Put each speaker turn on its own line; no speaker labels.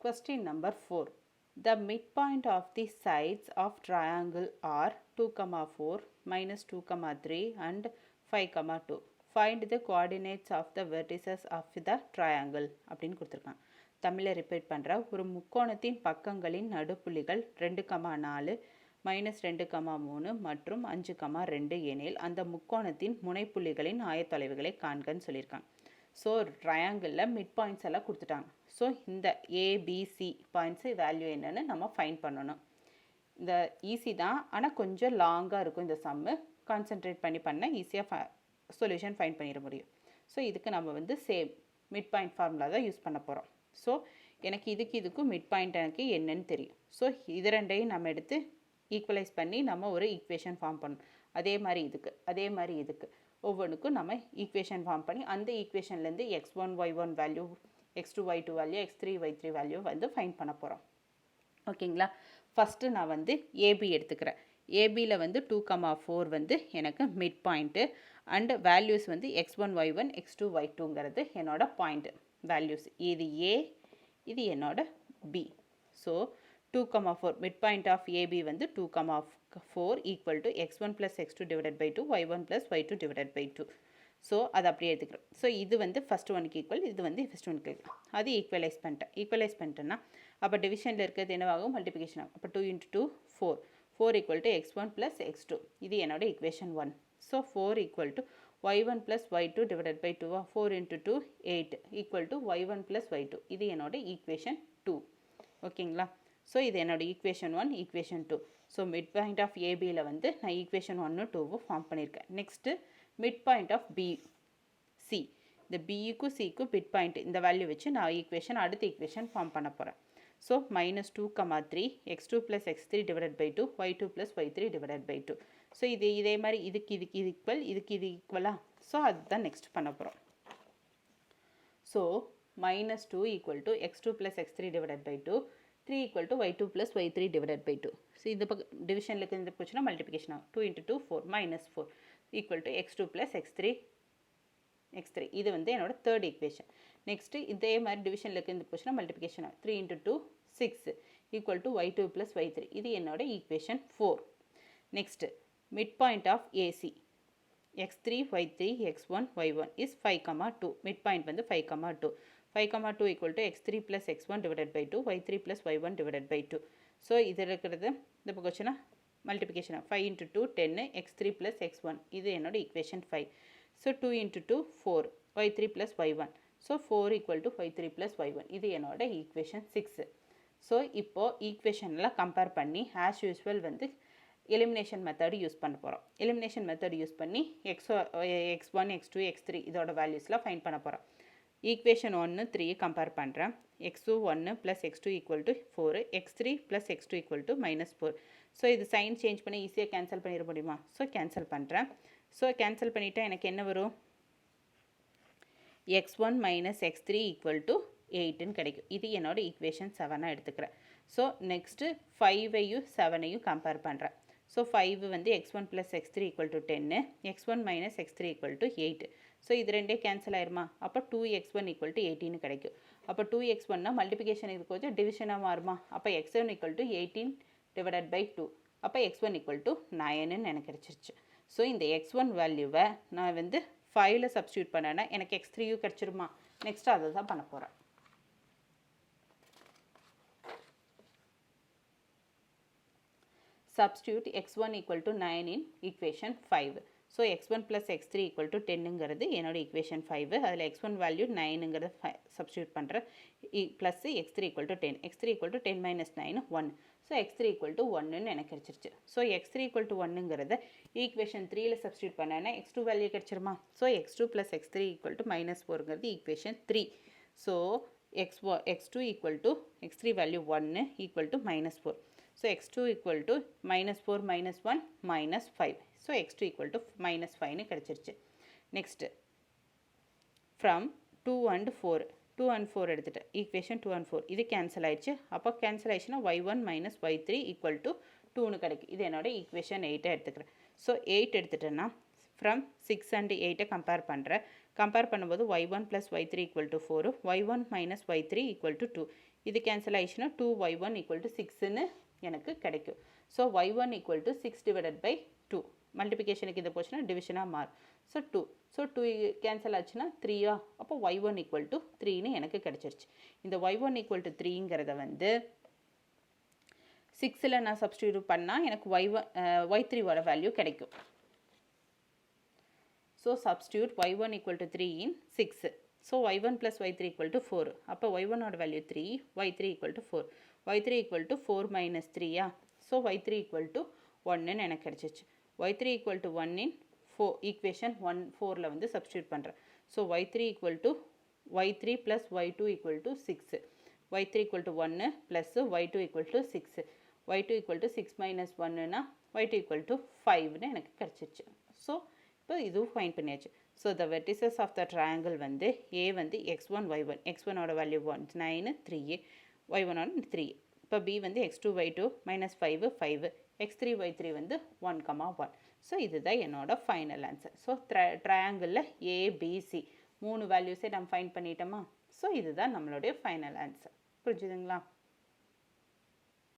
Question number 4. The midpoint of the sides of triangle are 2, 4, minus 2, 3 and 5, 2. Find the coordinates of the vertices of the triangle அப்படின்னு கொடுத்துருக்கான். தமிழில் repeat பண்ணுற ஒரு முக்கோணத்தின் பக்கங்களின் நடுப்புள்ளிகள் 2, 4, minus 2, 3 மற்றும் 5, 2 எனில் அந்த முக்கோணத்தின் முனைப்புள்ளிகளின் ஆயத்தொலைவுகளை காண்கன்னு சொல்லியிருக்காங்க. ஸோ ட்ரையாங்கிளில் மிட் பாயிண்ட்ஸ் எல்லாம் கொடுத்துட்டாங்க. ஸோ இந்த ஏபிசி பாயிண்ட்ஸு வேல்யூ என்னென்னு நம்ம ஃபைண்ட் பண்ணணும். இந்த ஈஸி தான், ஆனால் கொஞ்சம் லாங்காக இருக்கும் இந்த சம்மு. கான்சென்ட்ரேட் பண்ண ஈஸியாக சொல்யூஷன் ஃபைண்ட் பண்ணிட முடியும். ஸோ இதுக்கு நம்ம வந்து சேம் மிட் பாயிண்ட் ஃபார்முலா தான் யூஸ் பண்ண போகிறோம். ஸோ எனக்கு இதுக்கும் மிட் பாயிண்ட் எனக்கு என்னன்னு தெரியும். ஸோ இது ரெண்டையும் நம்ம எடுத்து ஈக்குவலைஸ் பண்ணி நம்ம ஒரு ஈக்குவேஷன் ஃபார்ம் பண்ணணும். அதே மாதிரி இதுக்கு ஒவ்வொன்றுக்கும் நம்ம ஈக்குவேஷன் ஃபார்ம் பண்ணி அந்த ஈக்குவேஷன்லேருந்து x1 y1 value, x2 y2 value, x3 y3 value வந்து ஃபைண்ட் பண்ண போகிறோம். ஓகேங்களா? ஃபஸ்ட்டு நான் வந்து ஏபி எடுத்துக்கிறேன். ஏபியில் வந்து 2, 4 வந்து எனக்கு மிட் பாயிண்ட்டு அண்ட் வேல்யூஸ் வந்து x1 y1 x2 y2ங்கிறது என்னோட பாயிண்ட் வேல்யூஸ். இது ஏ, இது என்னோட B. So 2, 4 mid point of AB வந்து 2, 4 equal to x1 + x2 divided by 2 y1 + y2 divided by 2. So அதை அப்படியே எடுத்துக்கிறோம். ஸோ இது வந்து ஃபஸ்ட் ஒனுக்கு ஈக்குவல், இது வந்து ஃபஸ்ட் ஒனுக்கு ஈக்குவல். அது ஈக்குவலைஸ் பண்ணிட்டேன்னா அப்போ டிவிஷனில் இருக்கிறது என்னவாகும், மல்டிபிகேஷன் ஆகும். அப்போ 2 × 2 4, 4 ஈக்குவல் டு x1 + x2. இது என்னோட equation 1. So 4 equal to y1 + y2 divided by 2. 4 × 2 8 equal to y1 + y2. இது என்னோட ஈக்குவேஷன் 2. ஓகேங்களா? ஸோ இது என்னோட equation 1, equation 2. So mid point of ஏபியில் வந்து நான் ஈக்குவேஷன் 1, 2 ஃபார்ம் பண்ணியிருக்கேன். Next mid point of PC. இந்த பிக்கும் சிக்கும் மிட் பாயிண்ட் இந்த வேல்யூ வச்சு நான் அடுத்த ஈக்குவேஷன் ஃபார்ம் பண்ண போகிறேன். So -2, 3 x2 + x3 divided by 2 y2 + y3 divided by 2. So இதே மாதிரி இதுக்கு இது ஈக்குவலா? ஸோ அதுதான் நெக்ஸ்ட் பண்ண போகிறோம். So -2 equal to x2 + x3 divided by 2, 3 equal to y2 + y3 divided by 2. So இந்த பக்கம் டிவிஷனில் இருந்து போச்சுன்னா மல்டிபிகேஷன் ஆகும். 2 × 2 4 -4 ஈக்குவல் டு x2 + x3. இது வந்து என்னோட தேர்ட் ஈக்குவேஷன். நெக்ஸ்ட்டு இதே மாதிரி டிவிஷனில் இருந்து போச்சுன்னா மல்டிபிகேஷன் ஆகும். 3 × 2 6 ஈக்குவல் டு y2 + y3. இது என்னோட equation 4. Next mid point of AC x3 y3 x1 y1 is 5, 2. Mid point வந்து 5, 2. 5, 2 equal to x3 + x1 divided by 2 y3 + y1 divided by 2. So இது இருக்கிறது இந்த பக்கம் வச்சுன்னா மல்டிபிகேஷன் 5 × 2 10 x3 + x1. இது என்னோட equation 5. So 2 × 2 4 y3 + y1. So 4 equal to y3 + y1. இது என்னோட ஈக்குவேஷன் 6. ஸோ இப்போது ஈக்குவேஷன்லாம் கம்பேர் பண்ணி ஆஸ் யூஸ்வல் வந்து எலிமினேஷன் மெத்தடு யூஸ் பண்ண போகிறோம். எலிமினேஷன் மெத்தட் யூஸ் பண்ணி x1 x2 x3 இதோட வேல்யூஸ்லாம் ஃபைண்ட் பண்ண போகிறோம். ஈக்குவேஷன் 1 3 கம்பேர் பண்ணுறேன். x2 1 + x2 equal to 4, x3 + x2 equal to -4. So இது சைன் சேஞ்ச் பண்ணி ஈஸியாக கேன்சல் பண்ணிட முடியுமா? ஸோ கேன்சல் பண்ணுறேன். ஸோ கேன்சல் பண்ணிவிட்டால் எனக்கு என்ன வரும்? x1 - x3 ஈக்குவல் டு 8ன்னு கிடைக்கும். இது என்னோட ஈக்குவேஷன் 7ஆக எடுத்துக்கிறேன். ஸோ நெக்ஸ்ட்டு 5ஐயும் 7ஐயும் கம்பேர் பண்ணுறேன். ஸோ 5 வந்து x1 + x3 equal to 10, x1 - x3 equal to 8. So இது ரெண்டே கேன்சல் ஆயிருமா? அப்போ 2x1 ஈக்குவல் டு 18 கிடைக்கும். அப்போ 2x1னா மல்டிபிகேஷன் இதுக்கு வச்சு டிவிஷனாக மாறுமா? அப்போ x1 equal to 18 divided by 2. அப்போ x1 ஈக்குவல் டு 9ன்னு எனக்கு கிடைச்சிருச்சு. ஸோ இந்த x1 வேல்யூவை நான் வந்து 5ல் சப்ஸ்டியூட் பண்ணேன்னா எனக்கு x3யும் கிடச்சிருமா? நெக்ஸ்ட் அதை தான் பண்ண போகிறேன். Substitute x1 equal to 9 in equation 5. So x1 + x3 equal to 10ங்கிறது என்னோட equation 5. அதில் x1 value 9ங்கிறது substitute பண்ணுறேன். plus x3 equal to 10. x3 equal to 10 - 9 1. So x3 equal to 1ன்னு எனக்கு கிடைச்சிருச்சு. So x3 equal to 1ங்கிறத equation 3ல் substitute பண்ணேன்னா x2 value கிடைச்சிருமா? So x2 + x3 equal to -4ங்கிறது equation 3. So x2 equal to x3 value 1 equal to -4. So x2 equal to -4 - 1 -5. So x2 equal to -5ன்னு கிடைச்சிருச்சு. Next from 2 and 4 எடுத்துட்டேன். Equation 2 and 4 இது cancel ஆயிடுச்சு. அப்போ cancel ஆயிடுச்சுன்னா y1 - y3 equal to 2ன்னு கிடைக்கும். இது என்னோட equation 8 எடுத்துக்கிறேன். ஸோ 8 எடுத்துட்டேன்னா ஃப்ரம் 6 and 8 கம்பேர் பண்ணுறேன். கம்பேர் பண்ணும்போது y1 + y3 = 4, y1 - y3 = 2. இது கேன்சல் ஆயிடுச்சுன்னா 2y1 = 6ன்னு எனக்கு கிடைக்கும். So y1 = 6/2. மல்டிப்ளிகேஷனுக்கு இது போச்சுன்னா டிவிஷனாக மாறும். ஸோ 2. ஸோ 2 கேன்சல் ஆச்சுன்னா 3யா, அப்போ y1 = 3ன்னு எனக்கு கிடைச்சிருச்சு. இந்த y1 = 3ங்கிறத வந்து 6ல் நான் சப்ஸ்டிடியூட் பண்ணால் எனக்கு y3வோட வேல்யூ கிடைக்கும். So substitute y1 = 3 in 6. So y1 + y3 = 4. அப்போ y1ஓட value 3, y3 = 4. y3 = 4 - 3யா, so y3 = 1ன்னு எனக்கு கிடைச்சிச்சு. y3 = 1 in 4 ஈக்குவேஷன் 4ல் வந்து சப்ஸ்டிடியூட் பண்ணுறேன். So y3 + y3 + y2 = 6. y3 = 1 + y2 = 6. y2 = 6 - 1ன்னா y2 = 5ன்னு எனக்கு கிடைச்சிச்சு. ஸோ இப்போ இதுவும் ஃபைண்ட் பண்ணியாச்சு. So the vertices of the triangle வந்து ஏ வந்து x1 y1, x1ஓட value 9 3a, y1 3. இப்போ பி வந்து x2 y2 -5 5, x3 y3 வந்து 1, 1. ஸோ இதுதான் என்னோட ஃபைனல் ஆன்சர். ஸோ ட்ரையாங்கிளில் ஏபிசி 3 வேல்யூஸே நம்ம ஃபைண்ட் பண்ணிட்டோமா. ஸோ இதுதான் நம்மளுடைய ஃபைனல் ஆன்சர். புரிஞ்சுதுங்களா?